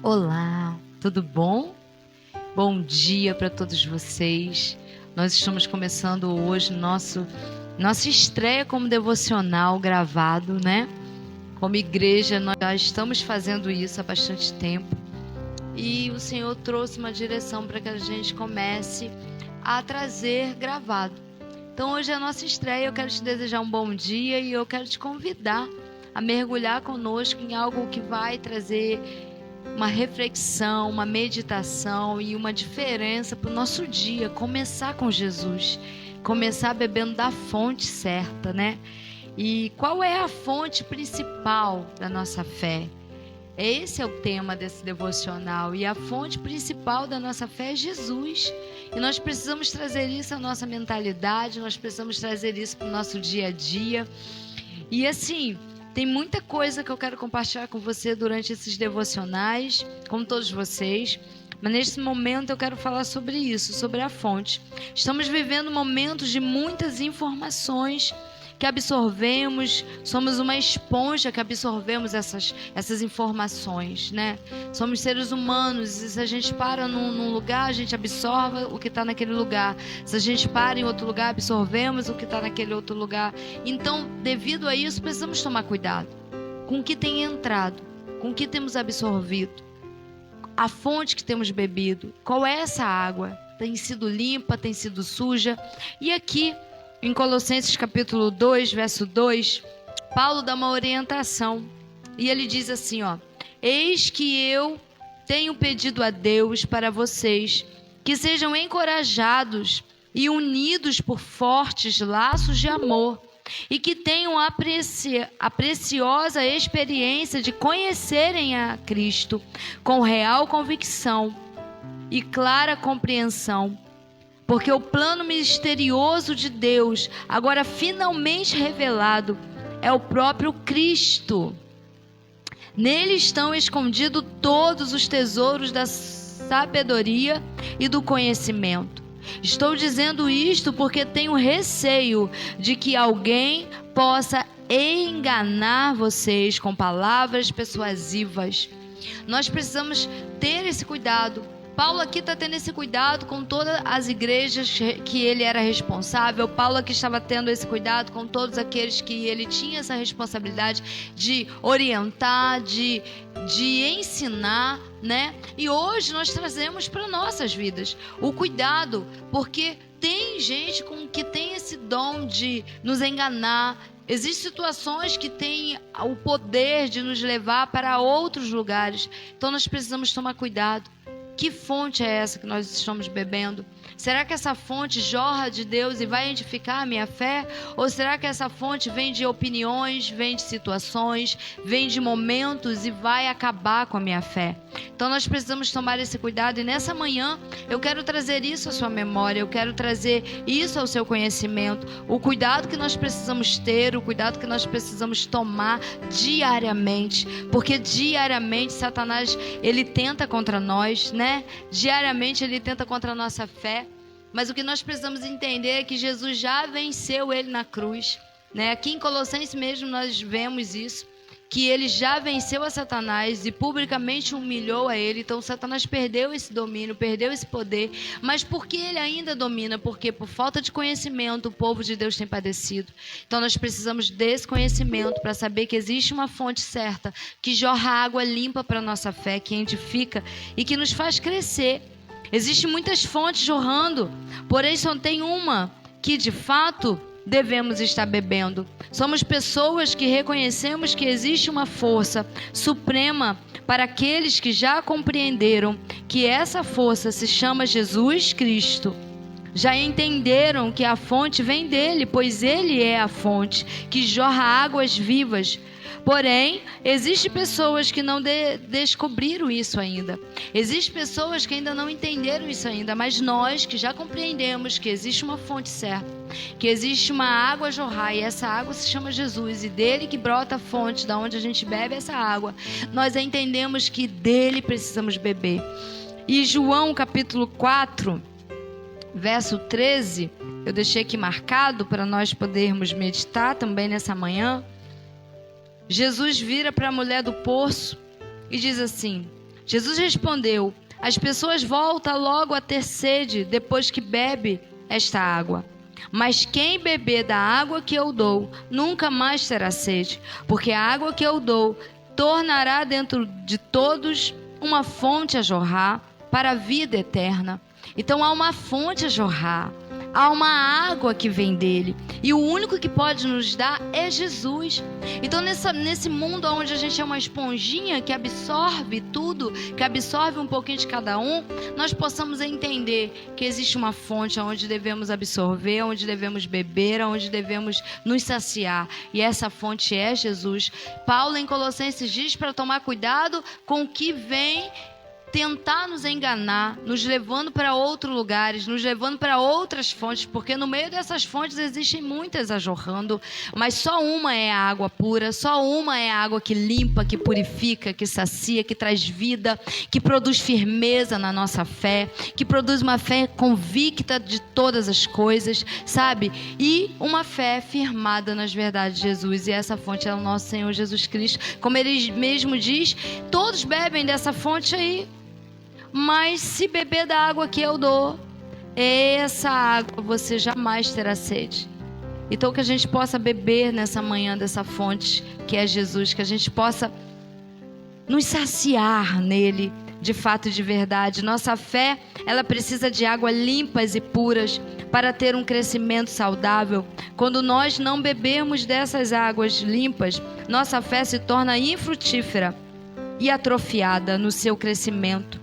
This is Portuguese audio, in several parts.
Olá, tudo bom? Bom dia para todos vocês. Nós estamos começando hoje nossa estreia como devocional gravado, né? Como igreja, nós já estamos fazendo isso há bastante tempo. E o Senhor trouxe uma direção para que a gente comece a trazer gravado. Então hoje é a nossa estreia. Eu quero te desejar um bom dia e eu quero te convidar a mergulhar conosco em algo que vai trazer uma reflexão, uma meditação e uma diferença para o nosso dia. Começar com Jesus, começar bebendo da fonte certa, né? E qual é a fonte principal da nossa fé? Esse é o tema desse devocional, e a fonte principal da nossa fé é Jesus. E nós precisamos trazer isso à nossa mentalidade, nós precisamos trazer isso para o nosso dia a dia. E assim, tem muita coisa que eu quero compartilhar com você durante esses devocionais, com todos vocês. Mas nesse momento eu quero falar sobre isso, sobre a fonte. Estamos vivendo momentos de muitas informações que absorvemos, somos uma esponja que absorvemos essas informações, né? Somos seres humanos, e se a gente para num lugar, a gente absorve o que está naquele lugar. Se a gente para em outro lugar, absorvemos o que está naquele outro lugar. Então, devido a isso, precisamos tomar cuidado com o que tem entrado, com o que temos absorvido, a fonte que temos bebido. Qual é essa água? Tem sido limpa, tem sido suja? E aqui, em Colossenses capítulo 2, verso 2, Paulo dá uma orientação. E ele diz assim, ó: eis que eu tenho pedido a Deus para vocês que sejam encorajados e unidos por fortes laços de amor, e que tenham a preciosa experiência de conhecerem a Cristo com real convicção e clara compreensão. Porque o plano misterioso de Deus, agora finalmente revelado, é o próprio Cristo. Nele estão escondidos todos os tesouros da sabedoria e do conhecimento. Estou dizendo isto porque tenho receio de que alguém possa enganar vocês com palavras persuasivas. Nós precisamos ter esse cuidado. Paulo aqui está tendo esse cuidado com todas as igrejas que ele era responsável. Paulo aqui estava tendo esse cuidado com todos aqueles que ele tinha essa responsabilidade de orientar, de ensinar, né? E hoje nós trazemos para nossas vidas o cuidado, porque tem gente que tem esse dom de nos enganar. Existem situações que têm o poder de nos levar para outros lugares. Então nós precisamos tomar cuidado. Que fonte é essa que nós estamos bebendo? Será que essa fonte jorra de Deus e vai edificar a minha fé? Ou será que essa fonte vem de opiniões, vem de situações, vem de momentos e vai acabar com a minha fé? Então nós precisamos tomar esse cuidado, e nessa manhã eu quero trazer isso à sua memória, eu quero trazer isso ao seu conhecimento, o cuidado que nós precisamos ter, o cuidado que nós precisamos tomar diariamente, porque diariamente Satanás, ele tenta contra nós, né? Diariamente ele tenta contra a nossa fé, mas o que nós precisamos entender é que Jesus já venceu ele na cruz, né? Aqui em Colossenses mesmo nós vemos isso, que ele já venceu a Satanás e publicamente humilhou a ele. Então Satanás perdeu esse domínio, perdeu esse poder. Mas por que ele ainda domina? Porque por falta de conhecimento o povo de Deus tem padecido. Então nós precisamos desse conhecimento para saber que existe uma fonte certa, que jorra água limpa para a nossa fé, que edifica e que nos faz crescer. Existem muitas fontes jorrando, porém só tem uma que de fato devemos estar bebendo. Somos pessoas que reconhecemos que existe uma força suprema para aqueles que já compreenderam que essa força se chama Jesus Cristo. Já entenderam que a fonte vem dele, pois ele é a fonte que jorra águas vivas. Porém, existem pessoas que não descobriram isso ainda. Existem pessoas que ainda não entenderam isso ainda. Mas nós que já compreendemos que existe uma fonte certa, que existe uma água a jorrar, e essa água se chama Jesus, e dele que brota a fonte, da onde a gente bebe essa água, nós entendemos que dele precisamos beber. E João capítulo 4, verso 13, eu deixei aqui marcado para nós podermos meditar também nessa manhã. Jesus vira para a mulher do poço e diz assim: Jesus respondeu: as pessoas voltam logo a ter sede depois que bebe esta água. Mas quem beber da água que eu dou, nunca mais terá sede, porque a água que eu dou tornará dentro de todos uma fonte a jorrar para a vida eterna. Então há uma fonte a jorrar, há uma água que vem dele, e o único que pode nos dar é Jesus. Então nesse mundo onde a gente é uma esponjinha que absorve tudo, que absorve um pouquinho de cada um, nós possamos entender que existe uma fonte onde devemos absorver, onde devemos beber, onde devemos nos saciar, e essa fonte é Jesus. Paulo em Colossenses diz para tomar cuidado com o que vem tentar nos enganar, nos levando para outros lugares, nos levando para outras fontes, porque no meio dessas fontes existem muitas a jorrando, mas só uma é a água pura, só uma é a água que limpa, que purifica, que sacia, que traz vida, que produz firmeza na nossa fé, que produz uma fé convicta de todas as coisas, sabe? E uma fé firmada nas verdades de Jesus, e essa fonte é o nosso Senhor Jesus Cristo. Como ele mesmo diz, todos bebem dessa fonte aí, mas se beber da água que eu dou, essa água você jamais terá sede. Então que a gente possa beber nessa manhã dessa fonte que é Jesus, que a gente possa nos saciar nele de fato e de verdade. Nossa fé, ela precisa de águas limpas e puras para ter um crescimento saudável. Quando nós não bebermos dessas águas limpas, nossa fé se torna infrutífera e atrofiada no seu crescimento.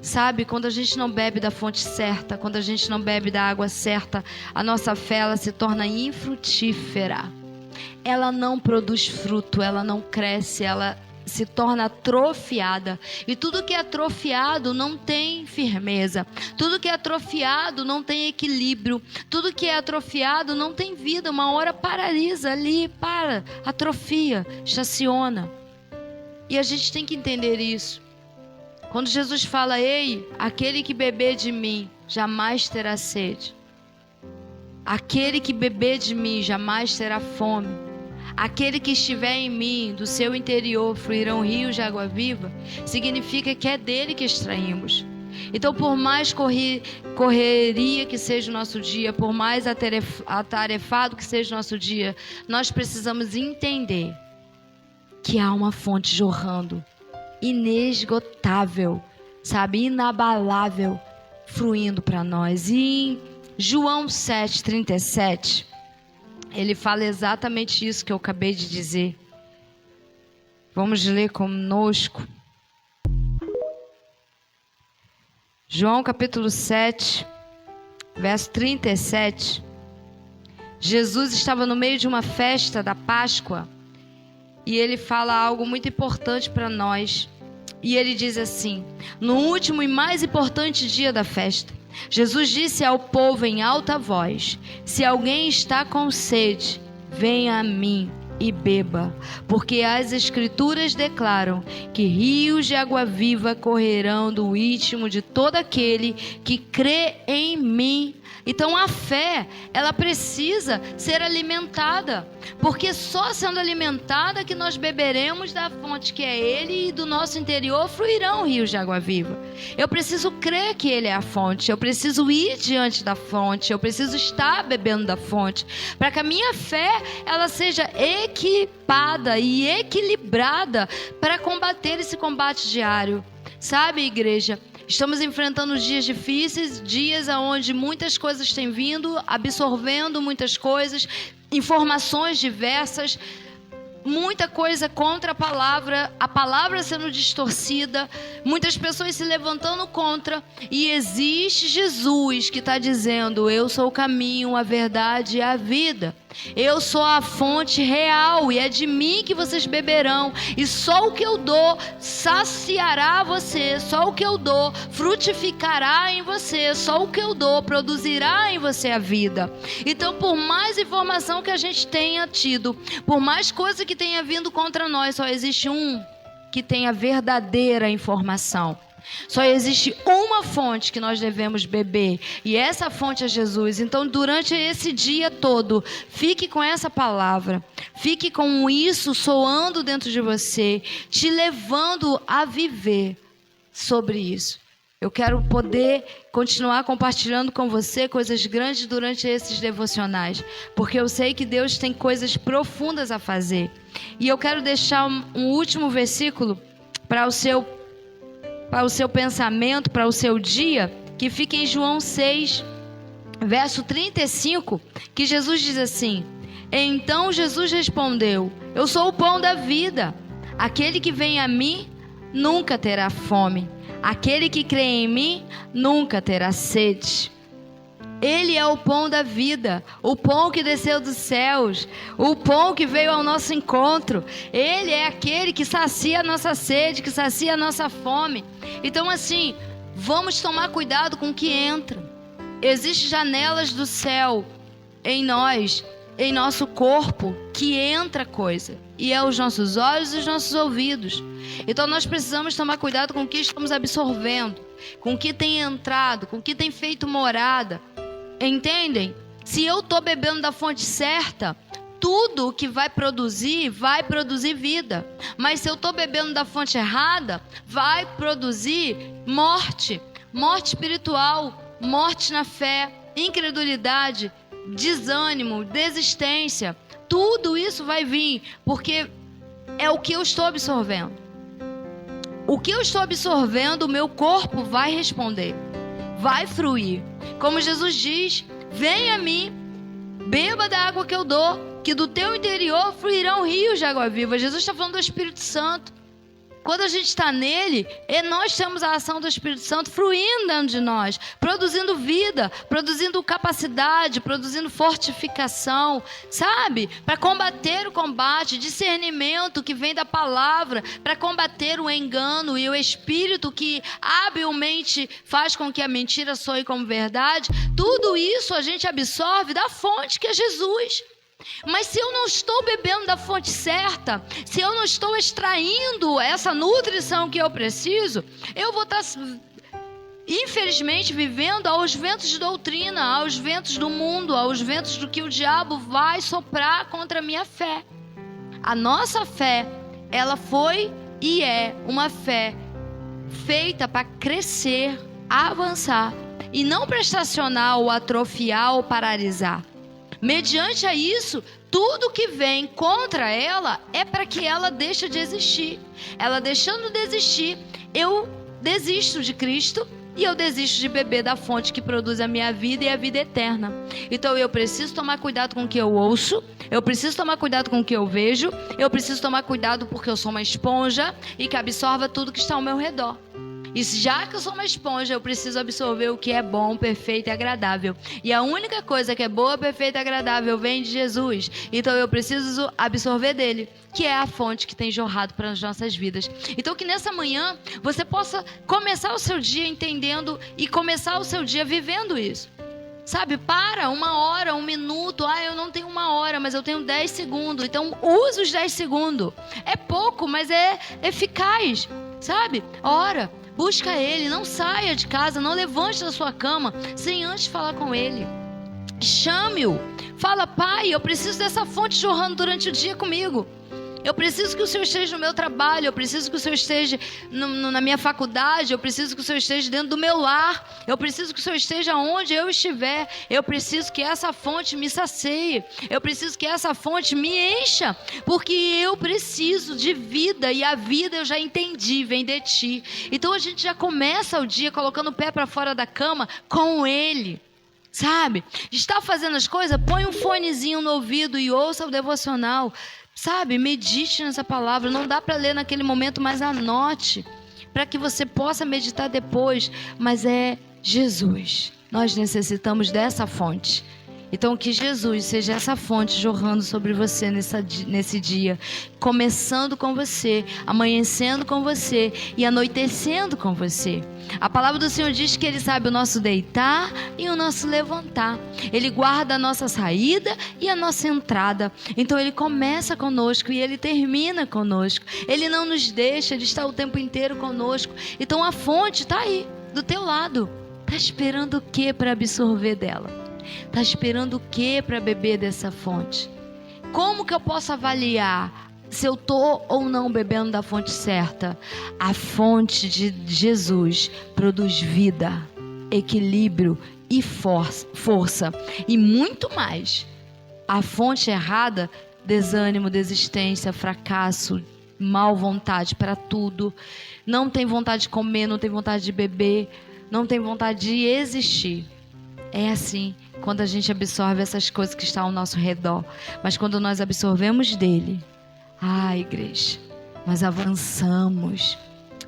Sabe, quando a gente não bebe da fonte certa, quando a gente não bebe da água certa, a nossa fé ela se torna infrutífera. Ela não produz fruto, ela não cresce, ela se torna atrofiada. E tudo que é atrofiado não tem firmeza. Tudo que é atrofiado não tem equilíbrio. Tudo que é atrofiado não tem vida. Uma hora paralisa ali, atrofia, estaciona. E a gente tem que entender isso. Quando Jesus fala: ei, aquele que beber de mim jamais terá sede. Aquele que beber de mim jamais terá fome. Aquele que estiver em mim, do seu interior fluirão rios de água viva, significa que é dele que extraímos. Então, por mais correria que seja o nosso dia, por mais atarefado que seja o nosso dia, nós precisamos entender que há uma fonte jorrando, inesgotável, sabe, inabalável, fluindo para nós. E em João 7,37, ele fala exatamente isso que eu acabei de dizer. Vamos ler conosco. João capítulo 7, verso 37. Jesus estava no meio de uma festa da Páscoa e ele fala algo muito importante para nós. E ele diz assim: no último e mais importante dia da festa, Jesus disse ao povo em alta voz: se alguém está com sede, venha a mim e beba, porque as escrituras declaram que rios de água viva correrão do íntimo de todo aquele que crê em mim. Então a fé, ela precisa ser alimentada, porque só sendo alimentada que nós beberemos da fonte que é Ele, e do nosso interior fluirão rios de água viva. Eu preciso crer que Ele é a fonte, eu preciso ir diante da fonte, eu preciso estar bebendo da fonte, para que a minha fé ela seja equipada e equilibrada para combater esse combate diário. Sabe, igreja? Estamos enfrentando dias difíceis, dias onde muitas coisas têm vindo, absorvendo muitas coisas, informações diversas, muita coisa contra a palavra sendo distorcida, muitas pessoas se levantando contra, e existe Jesus que está dizendo: eu sou o caminho, a verdade e a vida. Eu sou a fonte real e é de mim que vocês beberão, e só o que eu dou saciará você, só o que eu dou frutificará em você, só o que eu dou produzirá em você a vida. Então, por mais informação que a gente tenha tido, por mais coisa que tenha vindo contra nós, só existe um que tem a verdadeira informação. Só existe uma fonte que nós devemos beber, e essa fonte é Jesus. Então, durante esse dia todo, fique com essa palavra, fique com isso soando dentro de você, te levando a viver sobre isso. Eu quero poder continuar compartilhando com você coisas grandes durante esses devocionais, porque eu sei que Deus tem coisas profundas a fazer. E eu quero deixar um último versículo para o seu pensamento, para o seu dia, que fica em João 6, verso 35, que Jesus diz assim: então Jesus respondeu: eu sou o pão da vida. Aquele que vem a mim nunca terá fome. Aquele que crê em mim nunca terá sede. Ele é o pão da vida, o pão que desceu dos céus, o pão que veio ao nosso encontro. Ele é aquele que sacia a nossa sede, que sacia a nossa fome. Então assim, vamos tomar cuidado com o que entra. Existem janelas do céu em nós, em nosso corpo, que entra coisa, e é os nossos olhos e os nossos ouvidos. Então nós precisamos tomar cuidado com o que estamos absorvendo, com o que tem entrado, com o que tem feito morada. Entendem? Se eu estou bebendo da fonte certa, tudo que vai produzir vida. Mas se eu estou bebendo da fonte errada, vai produzir morte espiritual, morte na fé, incredulidade, desânimo, desistência. Tudo isso vai vir, porque é o que eu estou absorvendo. O que eu estou absorvendo, o meu corpo vai responder, vai fruir. Como Jesus diz: venha a mim, beba da água que eu dou, que do teu interior fluirão rios de água viva. Jesus está falando do Espírito Santo. Quando a gente está nele, nós temos a ação do Espírito Santo fluindo dentro de nós, produzindo vida, produzindo capacidade, produzindo fortificação, sabe? Para combater o combate, discernimento que vem da palavra, para combater o engano e o espírito que habilmente faz com que a mentira soe como verdade. Tudo isso a gente absorve da fonte que é Jesus. Mas se eu não estou bebendo da fonte certa, se eu não estou extraindo essa nutrição que eu preciso, eu vou estar, infelizmente, vivendo aos ventos de doutrina, aos ventos do mundo, aos ventos do que o diabo vai soprar contra a minha fé. A nossa fé, ela foi e é uma fé feita para crescer, avançar, e não para estacionar ou atrofiar ou paralisar. Mediante a isso, tudo que vem contra ela é para que ela deixe de existir. Ela deixando de existir, eu desisto de Cristo e eu desisto de beber da fonte que produz a minha vida e a vida eterna. Então eu preciso tomar cuidado com o que eu ouço, eu preciso tomar cuidado com o que eu vejo, eu preciso tomar cuidado porque eu sou uma esponja e que absorva tudo que está ao meu redor. E já que eu sou uma esponja, eu preciso absorver o que é bom, perfeito e agradável. E a única coisa que é boa, perfeita e agradável vem de Jesus. Então eu preciso absorver dele, que é a fonte que tem jorrado para as nossas vidas. Então que nessa manhã você possa começar o seu dia entendendo e começar o seu dia vivendo isso. Sabe, para 1 hora, 1 minuto. Eu não tenho 1 hora, mas eu tenho 10 segundos. Então use os 10 segundos. É pouco, mas é eficaz. Sabe, ora. Busca Ele, não saia de casa, não levante da sua cama sem antes falar com Ele. Chame-o, fala: Pai, eu preciso dessa fonte jorrando durante o dia comigo. Eu preciso que o Senhor esteja no meu trabalho, eu preciso que o Senhor esteja na minha faculdade, eu preciso que o Senhor esteja dentro do meu lar, eu preciso que o Senhor esteja onde eu estiver, eu preciso que essa fonte me sacie, eu preciso que essa fonte me encha, porque eu preciso de vida e a vida eu já entendi, vem de Ti. Então a gente já começa o dia colocando o pé para fora da cama com Ele. Sabe? Está fazendo as coisas, põe um fonezinho no ouvido e ouça o devocional. Sabe, medite nessa palavra. Não dá para ler naquele momento, mas anote, para que você possa meditar depois. Mas é Jesus. Nós necessitamos dessa fonte. Então que Jesus seja essa fonte jorrando sobre você nesse dia, começando com você, amanhecendo com você e anoitecendo com você. A palavra do Senhor diz que Ele sabe o nosso deitar e o nosso levantar. Ele guarda a nossa saída e a nossa entrada. Então Ele começa conosco e Ele termina conosco. Ele não nos deixa, Ele está o tempo inteiro conosco. Então a fonte está aí, do teu lado. Está esperando o que para absorver dela? Está esperando o que para beber dessa fonte? Como que eu posso avaliar se eu tô ou não bebendo da fonte certa. A fonte de Jesus produz vida, equilíbrio e força e muito mais. A fonte errada, desânimo, desistência, fracasso, mal vontade para tudo. Não tem vontade de comer, não tem vontade de beber, não tem vontade de existir. É assim quando a gente absorve essas coisas que estão ao nosso redor. Mas quando nós absorvemos dele, igreja, nós avançamos.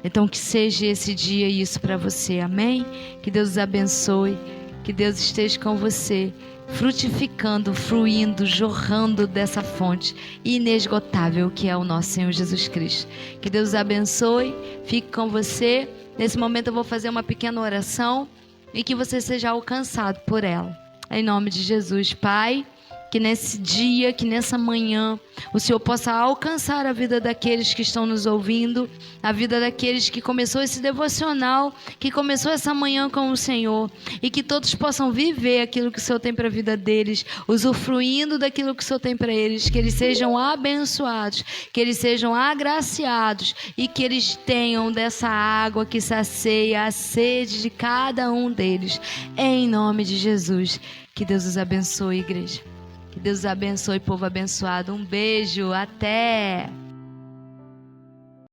Então que seja esse dia isso para você, amém? Que Deus os abençoe, que Deus esteja com você, frutificando, fluindo, jorrando dessa fonte inesgotável que é o nosso Senhor Jesus Cristo. Que Deus os abençoe, fique com você. Nesse momento eu vou fazer uma pequena oração e que você seja alcançado por ela. Em nome de Jesus, Pai, que nesse dia, que nessa manhã, o Senhor possa alcançar a vida daqueles que estão nos ouvindo, a vida daqueles que começou esse devocional, que começou essa manhã com o Senhor, e que todos possam viver aquilo que o Senhor tem para a vida deles, usufruindo daquilo que o Senhor tem para eles, que eles sejam abençoados, que eles sejam agraciados e que eles tenham dessa água que sacia a sede de cada um deles, em nome de Jesus. Que Deus os abençoe, igreja. Que Deus abençoe, povo abençoado. Um beijo, até!